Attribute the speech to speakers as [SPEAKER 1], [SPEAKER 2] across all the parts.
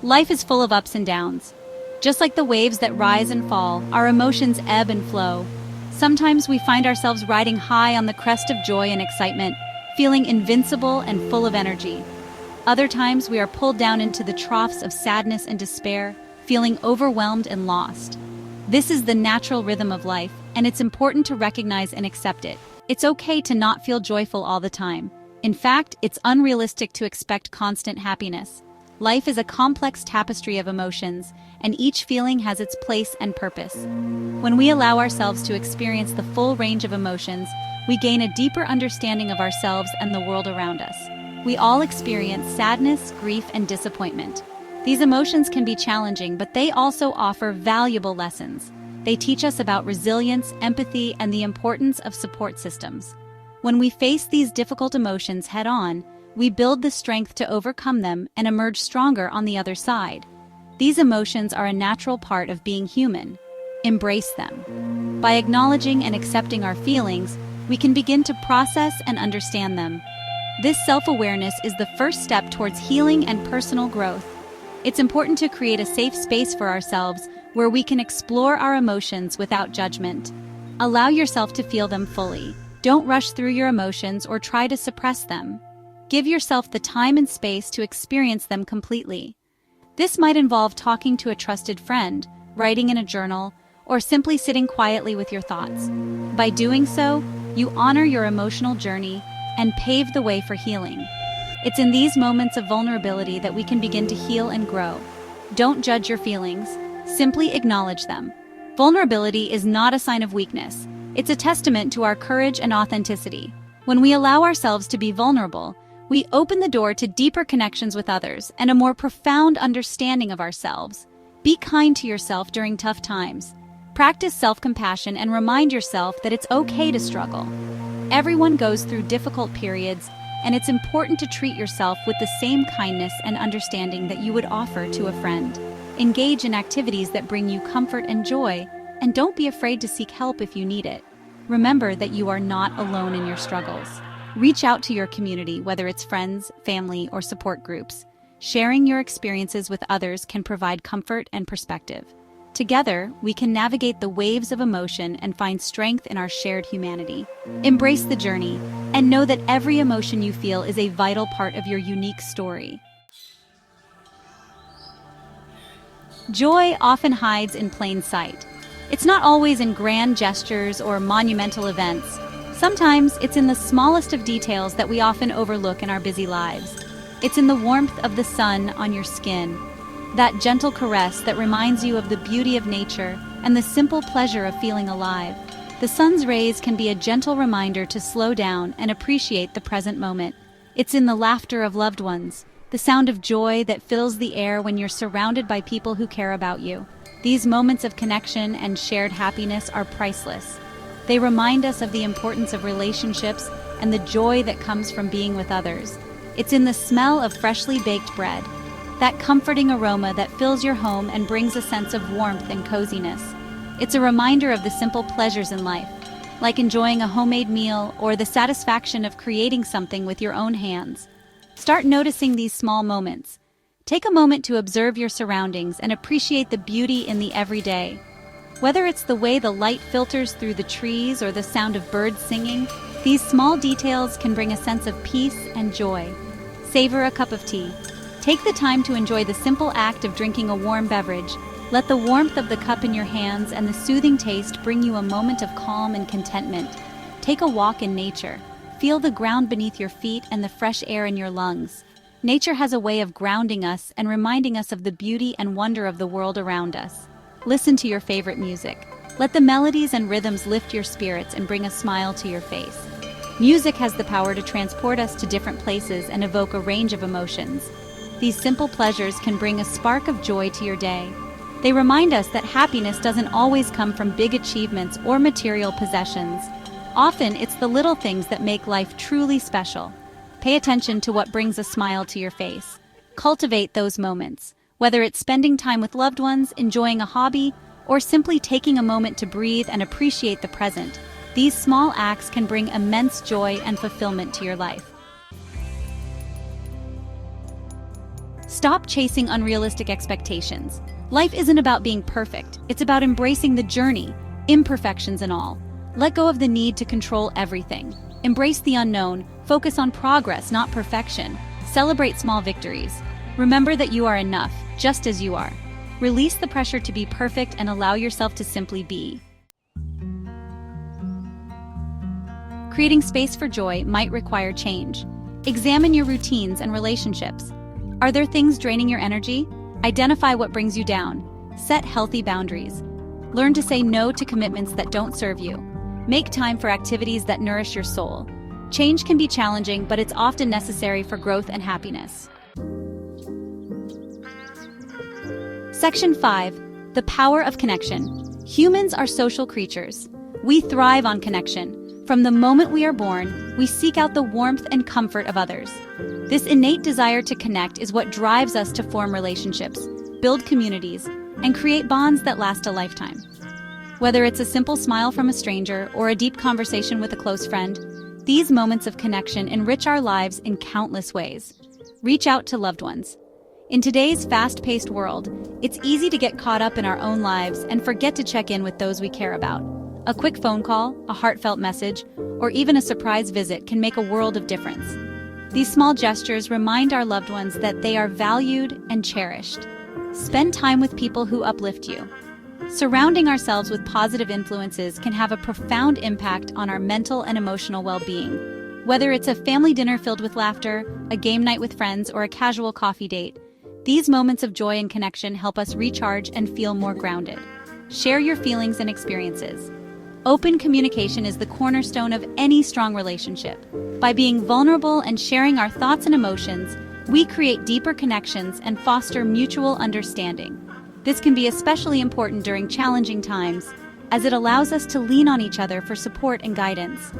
[SPEAKER 1] Life is full of ups and downs. Just like the waves that rise and fall, our emotions ebb and flow. Sometimes we find ourselves riding high on the crest of joy and excitement, feeling invincible and full of energy. Other times we are pulled down into the troughs of sadness and despair, feeling overwhelmed and lost. This is the natural rhythm of life, and it's important to recognize and accept it. It's okay to not feel joyful all the time. In fact, it's unrealistic to expect constant happiness. Life is a complex tapestry of emotions, and each feeling has its place and purpose. When we allow ourselves to experience the full range of emotions, we gain a deeper understanding of ourselves and the world around us. We all experience sadness, grief, and disappointment. These emotions can be challenging, but they also offer valuable lessons. They teach us about resilience, empathy, and the importance of support systems. When we face these difficult emotions head-on, we build the strength to overcome them and emerge stronger on the other side. These emotions are a natural part of being human. Embrace them. By acknowledging and accepting our feelings, we can begin to process and understand them. This self-awareness is the first step towards healing and personal growth. It's important to create a safe space for ourselves where we can explore our emotions without judgment. Allow yourself to feel them fully. Don't rush through your emotions or try to suppress them. Give yourself the time and space to experience them completely. This might involve talking to a trusted friend, writing in a journal, or simply sitting quietly with your thoughts. By doing so, you honor your emotional journey and pave the way for healing. It's in these moments of vulnerability that we can begin to heal and grow. Don't judge your feelings, simply acknowledge them. Vulnerability is not a sign of weakness. It's a testament to our courage and authenticity. When we allow ourselves to be vulnerable, we open the door to deeper connections with others and a more profound understanding of ourselves. Be kind to yourself during tough times. Practice self-compassion and remind yourself that it's okay to struggle. Everyone goes through difficult periods, and it's important to treat yourself with the same kindness and understanding that you would offer to a friend. Engage in activities that bring you comfort and joy, and don't be afraid to seek help if you need it. Remember that you are not alone in your struggles. Reach out to your community, whether it's friends, family, or support groups. Sharing your experiences with others can provide comfort and perspective. Together, we can navigate the waves of emotion and find strength in our shared humanity. Embrace the journey, and know that every emotion you feel is a vital part of your unique story. Joy often hides in plain sight. It's not always in grand gestures or monumental events. Sometimes it's in the smallest of details that we often overlook in our busy lives. It's in the warmth of the sun on your skin, that gentle caress that reminds you of the beauty of nature and the simple pleasure of feeling alive. The sun's rays can be a gentle reminder to slow down and appreciate the present moment. It's in the laughter of loved ones, the sound of joy that fills the air when you're surrounded by people who care about you. These moments of connection and shared happiness are priceless. They remind us of the importance of relationships and the joy that comes from being with others. It's in the smell of freshly baked bread, that comforting aroma that fills your home and brings a sense of warmth and coziness. It's a reminder of the simple pleasures in life, like enjoying a homemade meal or the satisfaction of creating something with your own hands. Start noticing these small moments. Take a moment to observe your surroundings and appreciate the beauty in the everyday. Whether it's the way the light filters through the trees or the sound of birds singing, these small details can bring a sense of peace and joy. Savor a cup of tea. Take the time to enjoy the simple act of drinking a warm beverage. Let the warmth of the cup in your hands and the soothing taste bring you a moment of calm and contentment. Take a walk in nature. Feel the ground beneath your feet and the fresh air in your lungs. Nature has a way of grounding us and reminding us of the beauty and wonder of the world around us. Listen to your favorite music. Let the melodies and rhythms lift your spirits and bring a smile to your face. Music has the power to transport us to different places and evoke a range of emotions. These simple pleasures can bring a spark of joy to your day. They remind us that happiness doesn't always come from big achievements or material possessions. Often, it's the little things that make life truly special. Pay attention to what brings a smile to your face. Cultivate those moments. Whether it's spending time with loved ones, enjoying a hobby, or simply taking a moment to breathe and appreciate the present, these small acts can bring immense joy and fulfillment to your life. Stop chasing unrealistic expectations. Life isn't about being perfect, it's about embracing the journey, imperfections and all. Let go of the need to control everything. Embrace the unknown, focus on progress, not perfection. Celebrate small victories. Remember that you are enough, just as you are. Release the pressure to be perfect and allow yourself to simply be. Creating space for joy might require change. Examine your routines and relationships. Are there things draining your energy? Identify what brings you down. Set healthy boundaries. Learn to say no to commitments that don't serve you. Make time for activities that nourish your soul. Change can be challenging, but it's often necessary for growth and happiness. Section 5. The power of connection. Humans are social creatures. We thrive on connection. From the moment we are born, we seek out the warmth and comfort of others. This innate desire to connect is what drives us to form relationships, build communities, and create bonds that last a lifetime. Whether it's a simple smile from a stranger or a deep conversation with a close friend, these moments of connection enrich our lives in countless ways. Reach out to loved ones. In today's fast-paced world, it's easy to get caught up in our own lives and forget to check in with those we care about. A quick phone call, a heartfelt message, or even a surprise visit can make a world of difference. These small gestures remind our loved ones that they are valued and cherished. Spend time with people who uplift you. Surrounding ourselves with positive influences can have a profound impact on our mental and emotional well-being. Whether it's a family dinner filled with laughter, a game night with friends, or a casual coffee date, these moments of joy and connection help us recharge and feel more grounded. Share your feelings and experiences. Open communication is the cornerstone of any strong relationship. By being vulnerable and sharing our thoughts and emotions, we create deeper connections and foster mutual understanding. This can be especially important during challenging times, as it allows us to lean on each other for support and guidance.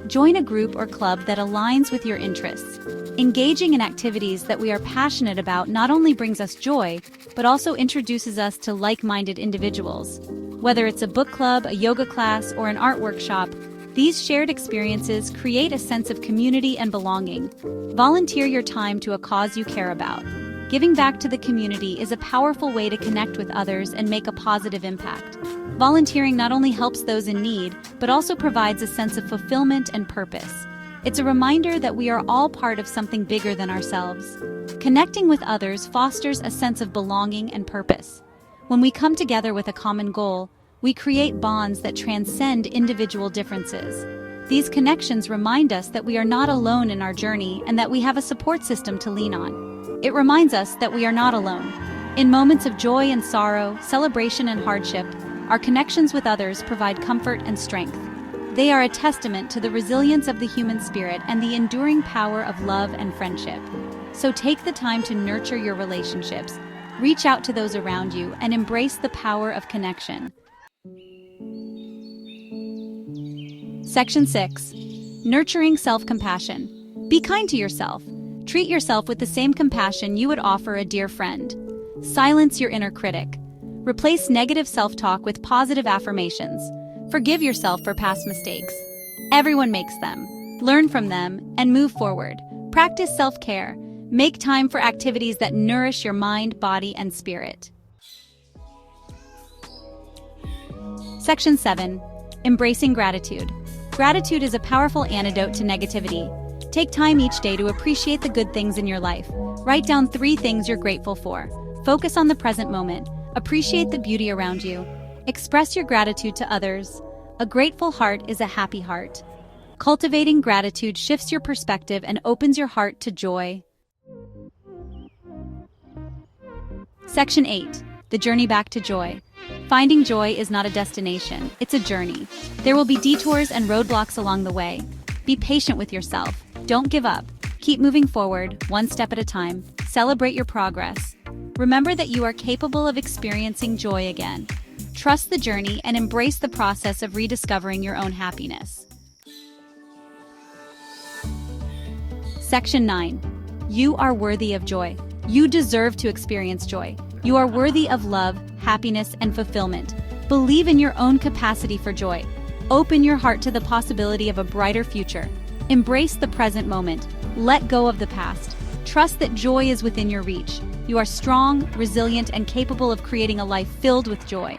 [SPEAKER 1] Join a group or club that aligns with your interests. Engaging in activities that we are passionate about not only brings us joy, but also introduces us to like-minded individuals. Whether it's a book club, a yoga class, or an art workshop, these shared experiences create a sense of community and belonging. Volunteer your time to a cause you care about. Giving back to the community is a powerful way to connect with others and make a positive impact. Volunteering not only helps those in need, but also provides a sense of fulfillment and purpose. It's a reminder that we are all part of something bigger than ourselves. Connecting with others fosters a sense of belonging and purpose. When we come together with a common goal, we create bonds that transcend individual differences. These connections remind us that we are not alone in our journey and that we have a support system to lean on. It reminds us that we are not alone. In moments of joy and sorrow, celebration and hardship, our connections with others provide comfort and strength. They are a testament to the resilience of the human spirit and the enduring power of love and friendship. So take the time to nurture your relationships, reach out to those around you, and embrace the power of connection. Section 6. Nurturing self-compassion. Be kind to yourself. Treat yourself with the same compassion you would offer a dear friend. Silence your inner critic. Replace negative self-talk with positive affirmations. Forgive yourself for past mistakes. Everyone makes them. Learn from them and move forward. Practice self-care. Make time for activities that nourish your mind, body, and spirit. Section 7. Embracing gratitude. Gratitude is a powerful antidote to negativity. Take time each day to appreciate the good things in your life. Write down 3 things you're grateful for. Focus on the present moment. Appreciate the beauty around you. Express your gratitude to others. A grateful heart is a happy heart. Cultivating gratitude shifts your perspective and opens your heart to joy. Section 8. The journey back to joy. Finding joy is not a destination, it's a journey. There will be detours and roadblocks along the way. Be patient with yourself. Don't give up. Keep moving forward, one step at a time. Celebrate your progress. Remember that you are capable of experiencing joy again. Trust the journey and embrace the process of rediscovering your own happiness. Section 9. You are worthy of joy. You deserve to experience joy. You are worthy of love, happiness, and fulfillment. Believe in your own capacity for joy. Open your heart to the possibility of a brighter future. Embrace the present moment. Let go of the past. Trust that joy is within your reach. You are strong, resilient, and capable of creating a life filled with joy.